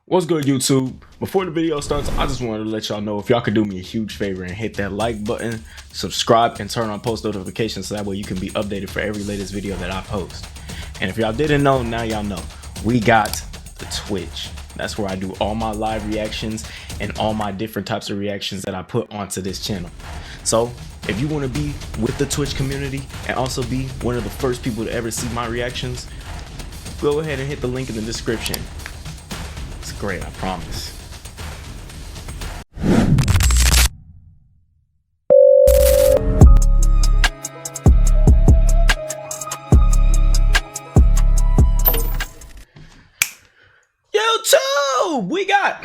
What's good, YouTube? Before the video starts, I just wanted to let y'all know if y'all could do me a huge favor and hit that like button, subscribe, and turn on post notifications so that way you can be updated for every latest video that I post. And if y'all didn't know, now y'all know. We got the Twitch. That's where I do all my live reactions and all my different types of reactions that I put onto this channel. So if you want to be with the Twitch community and also be one of the first people to ever see my reactions, go ahead and hit the link in the description. It's great, I promise. YouTube, we got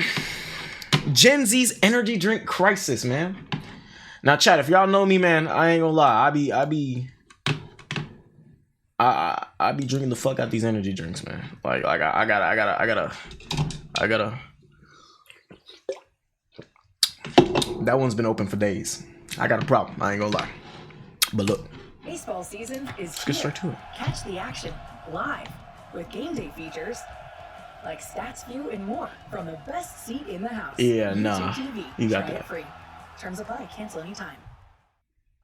Gen Z's energy drink crisis, man. Now, chat, if y'all know me, man, I ain't gonna lie. I be drinking the fuck out these energy drinks, man. Like I gotta. That one's been open for days. I got a problem. I ain't gonna lie. But look, baseball season is let's get straight to it. Catch the action live with game day features like Stats View and more from the best seat in the house. Yeah, no, you got Try that. It free. Terms apply. Cancel anytime.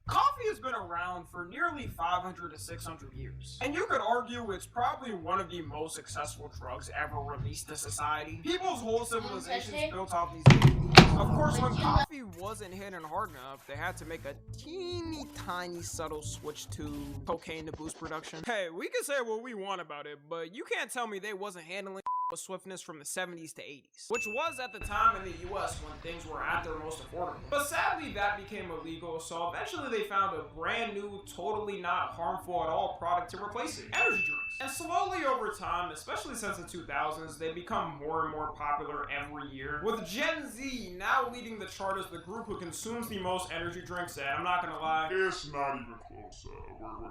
Coffee has been around for nearly 500 to 600 years, and you could argue it's probably one of the most successful drugs ever released to society. People's whole civilization is built off these ingredients. Of course, when coffee wasn't hitting hard enough, they had to make a teeny tiny subtle switch to cocaine to boost production. Hey, we can say what we want about it, but you can't tell me they wasn't handling with swiftness from the 70s to 80s, which was at the time in the US when things were at their most affordable. But sadly, that became illegal, so eventually they found a brand new, totally not harmful at all product to replace it: energy drinks. And slowly over time, especially since the 2000s, they become more and more popular every year, with Gen Z now leading the chart as the group who consumes the most energy drinks. And I'm not gonna lie, it's not even close.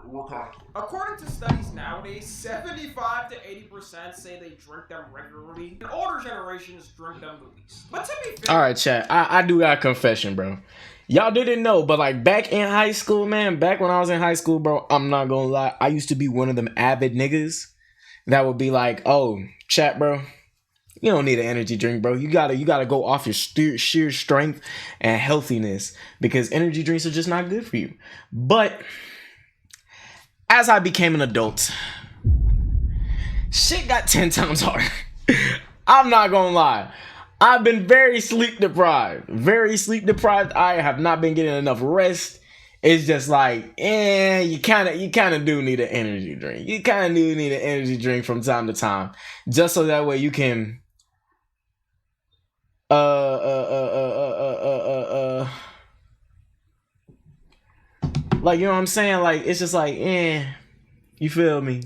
We're kind of close. According to studies nowadays, 75 to 80% say they drink them regularly, and older generations drink them the least. But to be fair, All right, chat. I do got a confession, bro. Y'all didn't know, but like back in high school, man, back when I was in high school, bro, I'm not gonna lie, I used to be one of them avid niggas that would be like, oh, chat, bro, you don't need an energy drink, bro. You gotta go off your sheer strength and healthiness, because energy drinks are just not good for you. But as I became an adult, shit got 10 times harder. I'm not gonna lie. I've been very sleep deprived. I have not been getting enough rest. It's just like, you kind of do need an energy drink. You kind of do need an energy drink from time to time, just so that way you can, like, you know what I'm saying? Like, it's just like, you feel me?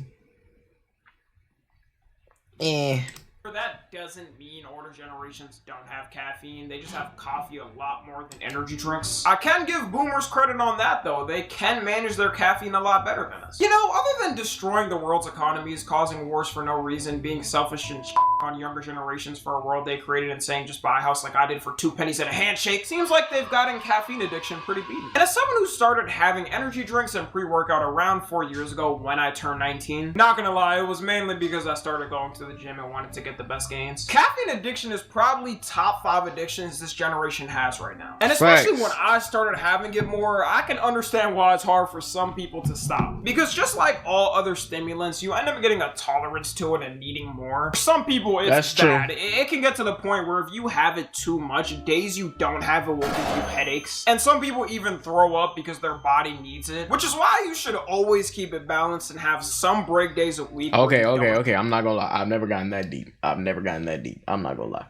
that doesn't mean older generations don't have caffeine. They just have coffee a lot more than energy drinks. I can give boomers credit on that, though. They can manage their caffeine a lot better than us. You know, other than destroying the world's economies, causing wars for no reason, being selfish and on younger generations for a world they created, and saying just buy a house like I did for 2 pennies and a handshake, seems like they've gotten caffeine addiction pretty beaten. And as someone who started having energy drinks and pre-workout around 4 years ago when I turned 19, not gonna lie, it was mainly because I started going to the gym and wanted to get the best gains. Caffeine addiction is probably top 5 addictions this generation has right now. And especially when I started having it more, I can understand why it's hard for some people to stop. Because just like all other stimulants, you end up getting a tolerance to it and needing more. For some people, it's bad. It can get to the point where if you have it too much, days you don't have it will give you headaches. And some people even throw up because their body needs it. Which is why you should always keep it balanced and have some break days a week. Okay. I'm not gonna lie. I've never gotten that deep. I'm not gonna lie.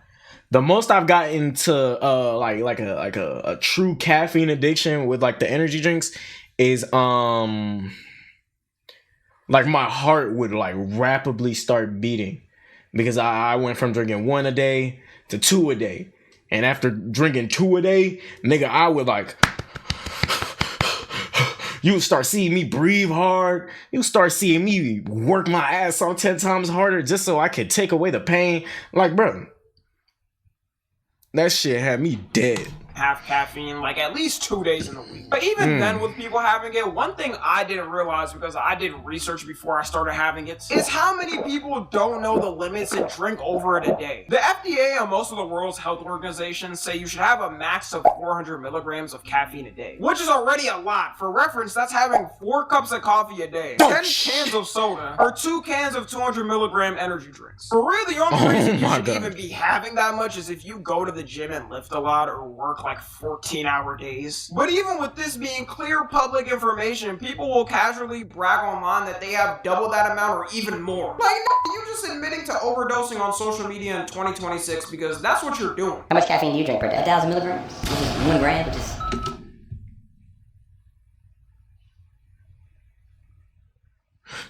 The most I've gotten to like a true caffeine addiction with like the energy drinks is like my heart would like rapidly start beating, because I went from drinking 1 a day to 2 a day, and after drinking 2 a day, nigga, I would like, you start seeing me breathe hard. You start seeing me work my ass off 10 times harder just so I could take away the pain. Like, bro, that shit had me dead. have caffeine like at least 2 days in a week. But even then, with people having it, one thing I didn't realize, because I did research before I started having it, is how many people don't know the limits and drink over it a day. The FDA and most of the world's health organizations say you should have a max of 400 milligrams of caffeine a day, which is already a lot. For reference, that's having 4 cups of coffee a day, 10 cans of soda, or 2 cans of 200 milligram energy drinks. For real, the only reason you should even be having that much is if you go to the gym and lift a lot or work like 14-hour days. But even with this being clear public information, people will casually brag online that they have double that amount or even more. Like, you just admitting to overdosing on social media in 2026 because that's what you're doing. How much caffeine do you drink per day? 1,000 milligrams, which is 1 gram, which is...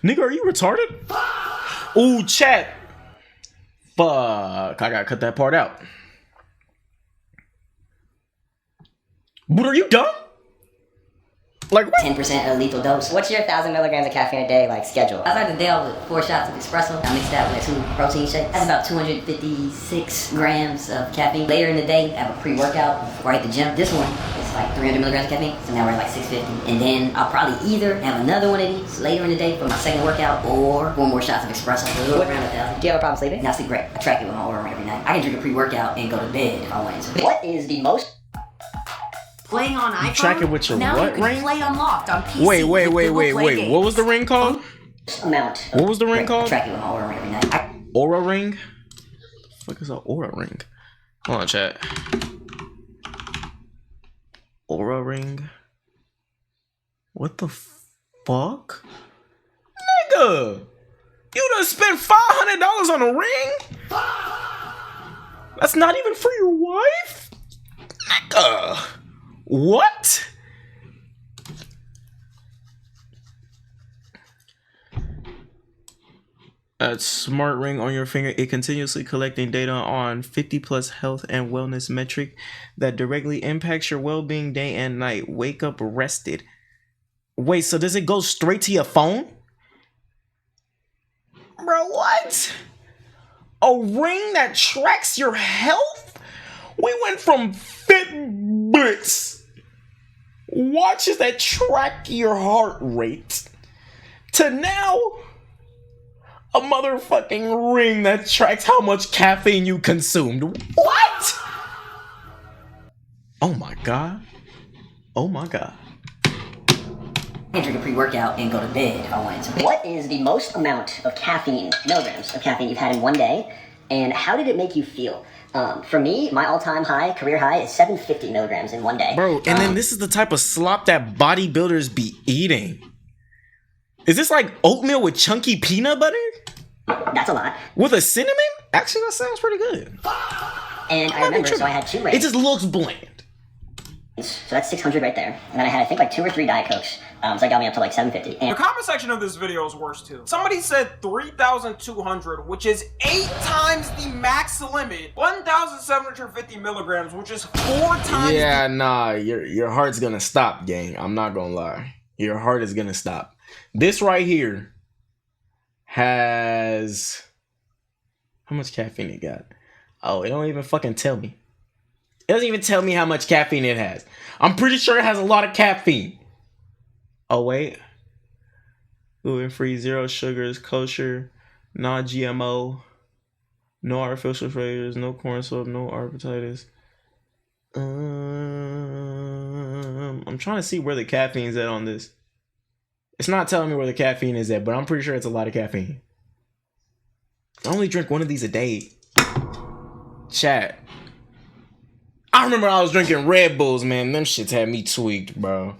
Nigga, are you retarded? Ooh, chat. Fuck, I gotta cut that part out. But are you dumb? Like what? 10% a lethal dose. What's your 1,000 milligrams of caffeine a day like schedule? I start the day off with 4 shots of espresso. I mix that with 2 protein shakes. That's about 256 grams of caffeine. Later in the day, I have a pre-workout before I hit the gym. This one is like 300 milligrams of caffeine, so now we're at like 650. And then I'll probably either have another one of these later in the day for my second workout, or 4 more shots of espresso. So around 1,000. Do you have a problem sleeping? No, I sleep great. I track it with my Oura Ring every night. I can drink a pre-workout and go to bed if I wanted to. What is the most... Playing on iPhone? Track it with your now what you can ring? Play unlocked on PC. Wait. with Google Play Games. What was the ring called? amount. What was the ring called? I track it with my Oura Ring every night. Aura ring? What the fuck is an Aura ring? Hold on, chat. Aura ring? What the fuck? Nigga! You done spent $500 on a ring? That's not even for your wife? Nigga! What? A smart ring on your finger, it continuously collecting data on 50 plus health and wellness metric that directly impacts your well-being day and night. Wake up rested. Wait, so does it go straight to your phone? Bro, what? A ring that tracks your health? We went from Fitbits, watches that track your heart rate, to now a motherfucking ring that tracks how much caffeine you consumed. What? Oh my god. Oh my god. I drink a pre-workout and go to bed if I wanted to. What is the most amount of caffeine, milligrams of caffeine you've had in one day, and how did it make you feel? For me, my all-time high, career high, is 750 milligrams in one day. Bro, and then this is the type of slop that bodybuilders be eating. Is this like oatmeal with chunky peanut butter? That's a lot. With a cinnamon? Actually, that sounds pretty good. And I remember, so I had 2 rings. It just looks bland. So that's 600 right there. And then I had, I think, like 2 or 3 Diet Cokes. So that got me up to like 750. The And comment section of this video is worse too. Somebody said 3,200, which is 8 times the max limit. 1,750 milligrams, which is 4 times. Yeah, nah, your heart's gonna stop, gang. I'm not gonna lie. Your heart is gonna stop. This right here has how much caffeine it got? Oh, it don't even fucking tell me. It doesn't even tell me how much caffeine it has. I'm pretty sure it has a lot of caffeine. Oh wait, gluten-free, 0 sugars, kosher, non-GMO, no artificial flavors, no corn syrup, no arbustitis. I'm trying to see where the caffeine's at on this. It's not telling me where the caffeine is at, but I'm pretty sure it's a lot of caffeine. I only drink 1 of these a day. Chat. I remember I was drinking Red Bulls, man. Them shits had me tweaked, bro.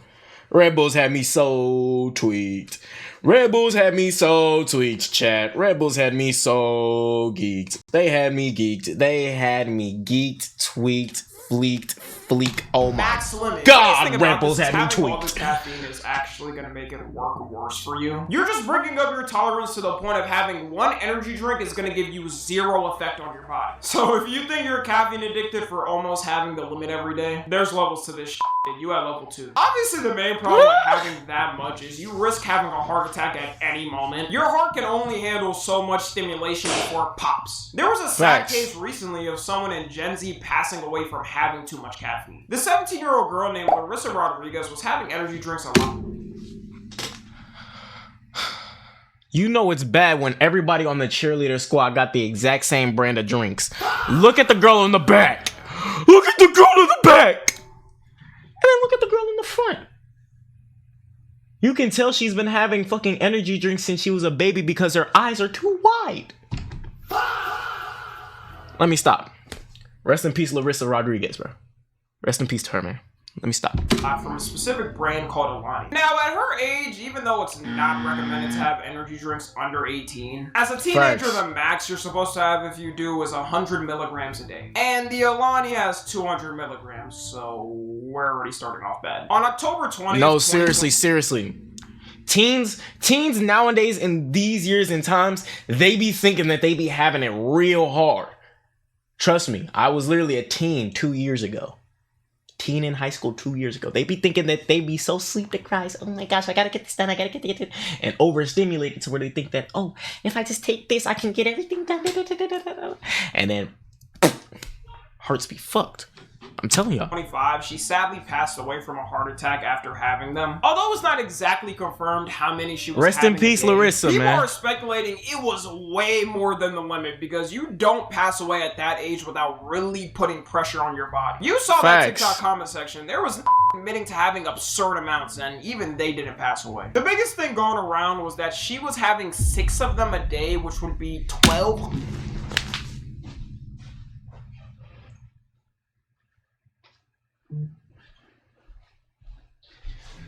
Red Bulls had me so tweaked. Red Bulls had me so tweaked, chat. Red Bulls had me so geeked. They had me geeked. They had me geeked, tweaked, fleeked. Oh my max limit. god, Red Bulls had me All tweaked. this caffeine is actually going to make it work worse for you. You're just bringing up your tolerance to the point of having 1 energy drink is going to give you 0 effect on your body. So if you think you're caffeine addicted for almost having the limit every day, there's levels to this shit. You at level 2. Obviously the main problem with having that much is you risk having a heart attack at any moment. Your heart can only handle so much stimulation before it pops. There was a sad case recently of someone in Gen Z passing away from having too much caffeine. The 17-year-old girl named Larissa Rodriguez was having energy drinks a lot. You know it's bad when everybody on the cheerleader squad got the exact same brand of drinks. Look at the girl in the back. Look at the girl in the back. And then look at the girl in the front. You can tell she's been having fucking energy drinks since she was a baby because her eyes are too wide. Let me stop. Rest in peace, Larissa Rodriguez, bro. Rest in peace to her, man. Let me stop. From a specific brand called Alani. Now, at her age, even though it's not recommended to have energy drinks under 18, as a teenager, the max you're supposed to have if you do is 100 milligrams a day. And the Alani has 200 milligrams, so we're already starting off bad. On October 20th... No, seriously. Teens nowadays in these years and times, they be thinking that they be having it real hard. Trust me, I was literally a teen 2 years ago. Teen in high school 2 years ago. They be thinking that they be so sleep deprived. Oh my gosh, I gotta get this done. I gotta get it. And overstimulated to where they think that, oh, if I just take this, I can get everything done. And then hearts be fucked. I'm telling y'all. 25, she sadly passed away from a heart attack after having them. Although it's not exactly confirmed how many she was Rest having in peace, a day, Larissa, people man. are speculating it was way more than the limit because you don't pass away at that age without really putting pressure on your body. You saw that TikTok comment section. There was admitting to having absurd amounts and even they didn't pass away. The biggest thing going around was that she was having 6 of them a day, which would be 12.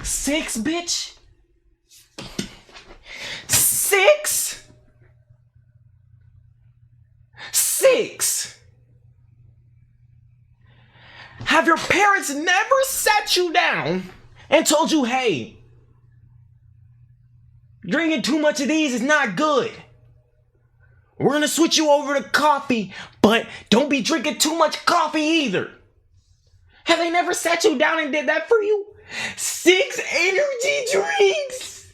Six, bitch. 6. 6. Have your parents never sat you down and told you, hey, drinking too much of these is not good. We're gonna switch you over to coffee, but don't be drinking too much coffee either. Have they never sat you down and did that for you? 6 energy drinks?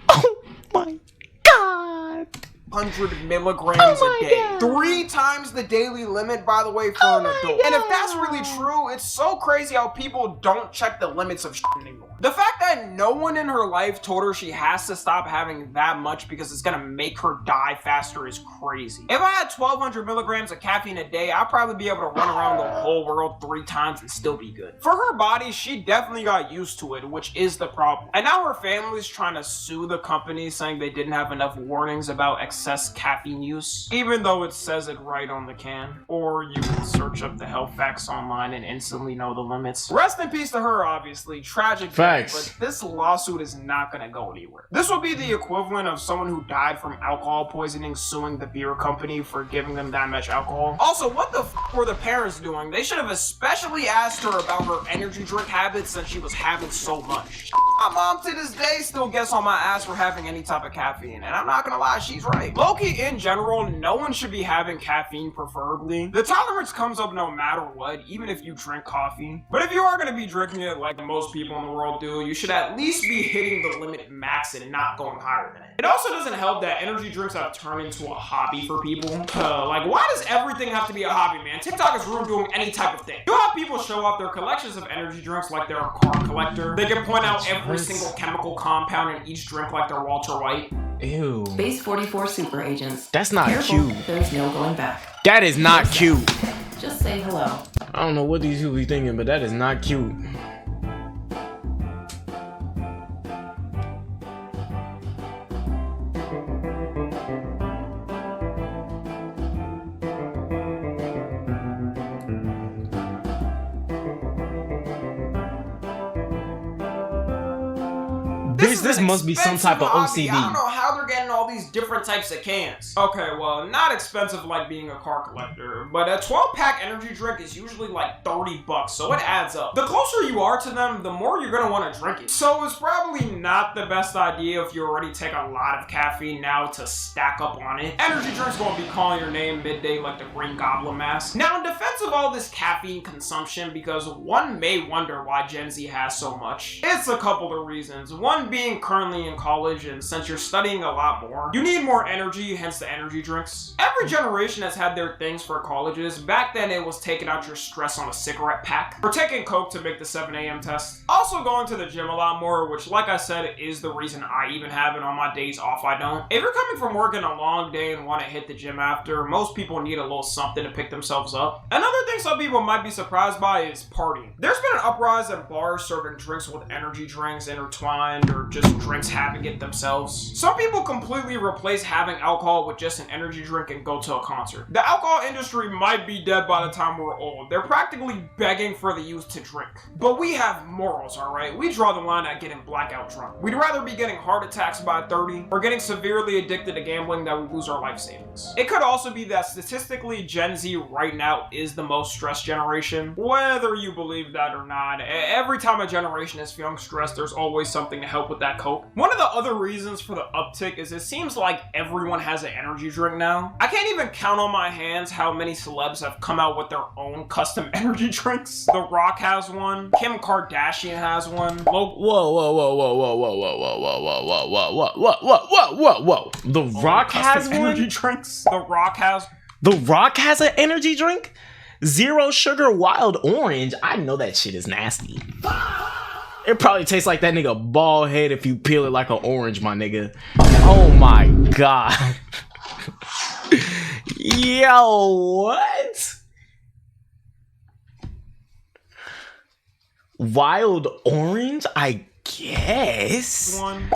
Oh my God. 100 milligrams a day. God. 3 times the daily limit, by the way, for an adult. God. And if that's really true, it's so crazy how people don't check the limits of shit anymore. The fact that no one in her life told her she has to stop having that much because it's gonna make her die faster is crazy. If I had 1,200 milligrams of caffeine a day, I'd probably be able to run around the whole world 3 times and still be good. For her body, she definitely got used to it, which is the problem. And now her family's trying to sue the company, saying they didn't have enough warnings about excess caffeine use, even though it says it right on the can. Or you can search up the health facts online and instantly know the limits. Rest in peace to her, obviously. Tragic. But this lawsuit is not gonna go anywhere. This will be the equivalent of someone who died from alcohol poisoning suing the beer company for giving them that much alcohol. Also, what the f were the parents doing? They should have especially asked her about her energy drink habits since she was having so much. My mom to this day still gets on my ass for having any type of caffeine, and I'm not gonna lie, she's right. Low-key, in general, no one should be having caffeine preferably. The tolerance comes up no matter what, even if you drink coffee. But if you are gonna be drinking it like most people in the world do, you should at least be hitting the limit max and not going higher than it. It also doesn't help that energy drinks have turned into a hobby for people. Like, why does everything have to be a hobby, man? TikTok is ruined doing any type of thing. You have people show off their collections of energy drinks like they're a car collector. They can point out every single chemical compound in each drink like they're Walter White. Ew. Base 44 super agents. That's not Careful, cute. There's no going back. That is not cute. Just say hello. I don't know what these people be thinking, but that is not cute. This must be some type of OCD. I don't know how they're getting all these different types of cans. Okay, well, not expensive like being a car collector, but a 12-pack energy drink is usually like $30, so it adds up. The closer you are to them, the more you're gonna want to drink it. So it's probably not the best idea if you already take a lot of caffeine now to stack up on it. Energy drinks won't be calling your name midday like the Green Goblin mask. Now, in defense of all this caffeine consumption, because one may wonder why Gen Z has so much, it's a couple of reasons. One being currently in college, and since you're studying a lot more more. You need more energy, hence the energy drinks. Every generation has had their things for colleges. Back then it was taking out your stress on a cigarette pack, or taking coke to make the 7 a.m. test. Also going to the gym a lot more, which like I said is the reason I even have it on my days off I don't. If you're coming from working a long day and want to hit the gym after, most people need a little something to pick themselves up. Another thing some people might be surprised by is partying. There's been an uprise in bars serving drinks with energy drinks intertwined, or just drinks having it themselves. Some people completely replace having alcohol with just an energy drink and go to a concert. The alcohol industry might be dead by the time we're old. They're practically begging for the youth to drink. But we have morals, alright? We draw the line at getting blackout drunk. We'd rather be getting heart attacks by 30 or getting severely addicted to gambling that we lose our life savings. It could also be that statistically Gen Z right now is the most stressed generation. Whether you believe that or not, every time a generation is feeling stressed, there's always something to help with that cope. One of the other reasons for the uptick is it seems like everyone has an energy drink now. I can't even count on my hands how many celebs have come out with their own custom energy drinks. The Rock has one. Kim Kardashian has one. Whoa, whoa, whoa, whoa, whoa, whoa, whoa, whoa, whoa, whoa, whoa, whoa, whoa, whoa, whoa, whoa, whoa. The Rock has one? Energy drinks. The Rock has. The Rock has an energy drink? Zero sugar wild orange. I know that shit is nasty. It probably tastes like that nigga bald head if you peel it like an orange, my nigga. Oh my god. Yo, what? Wild orange? I guess. One.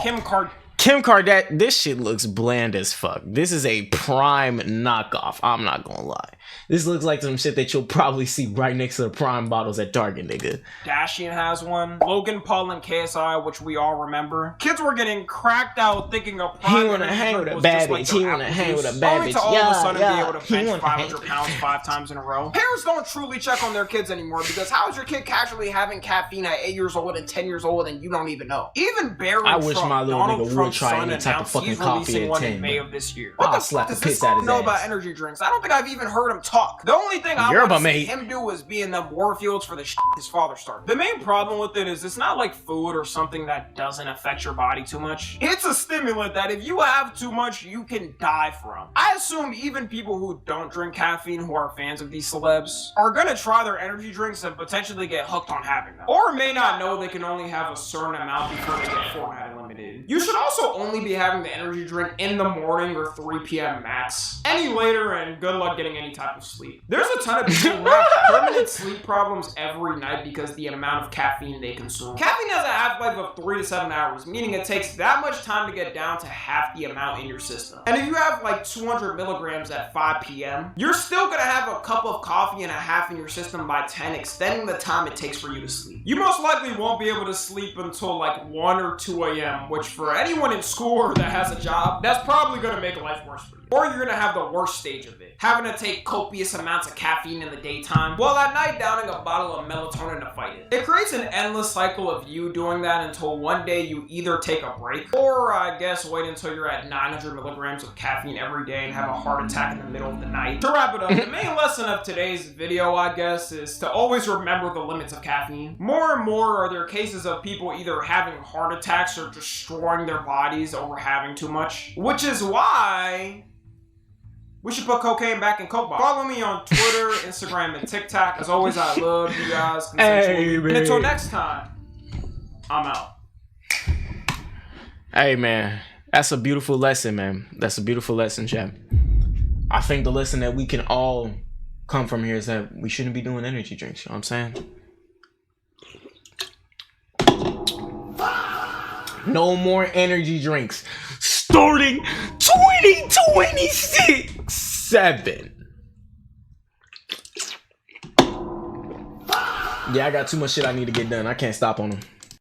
Kim Kardashian, this shit looks bland as fuck. This is a prime knockoff. I'm not gonna lie. This looks like some shit that you'll probably see right next to the prime bottles at Target, nigga. Kardashian has one. Logan Paul and KSI, which we all remember. Kids were getting cracked out thinking a prime. He wanna hang with a bad bitch. He wanna hang with a bad bitch. Only to all of a sudden be able to bench 500 pounds 5 times in a row. Parents don't truly check on their kids anymore because how is your kid casually having caffeine at 8 years old and 10 years old and you don't even know? Even Barry I wish my little Donald nigga would try any type of fucking coffee at 10. In May of this year. I'll slap the piss out of his know ass. about energy drinks? I don't think I've even heard him talk. The only thing I want to see him do is be in the warfields for the shit his father started. The main problem with it is it's not like food or something that doesn't affect your body too much. It's a stimulant that if you have too much, you can die from. I assume even people who don't drink caffeine, who are fans of these celebs, are gonna try their energy drinks and potentially get hooked on having them. Or may not know they can only have a certain amount before they get format eliminated. You should also only be having the energy drink in the morning or 3 p.m. max. Any later and good luck getting any type of sleep. There's a ton of people who have permanent sleep problems every night because the amount of caffeine they consume. Caffeine has a half-life of 3 to 7 hours, meaning it takes that much time to get down to half the amount in your system. And if you have like 200 milligrams at 5 p.m., you're still gonna have a cup of coffee and a half in your system by 10, extending the time it takes for you to sleep. You most likely won't be able to sleep until like 1 or 2 a.m., which for anyone in school or that has a job, that's probably gonna make life worse for you. Or you're gonna have the worst stage of it, having to take copious amounts of caffeine in the daytime, while at night downing a bottle of melatonin to fight it. It creates an endless cycle of you doing that until one day you either take a break, or I guess wait until you're at 900 milligrams of caffeine every day and have a heart attack in the middle of the night. To wrap it up, the main lesson of today's video, I guess, is to always remember the limits of caffeine. More and more are there cases of people either having heart attacks or destroying their bodies over having too much, which is why we should put cocaine back in Coke bottles. Follow me on Twitter, Instagram, and TikTok. As always, I love you guys. Hey, and until next time, I'm out. Hey, man. That's a beautiful lesson, man. That's a beautiful lesson, champ. I think the lesson that we can all come from here is that we shouldn't be doing energy drinks. You know what I'm saying? No more energy drinks. Starting 2026-7. Yeah, I got too much shit I need to get done. I can't stop on them.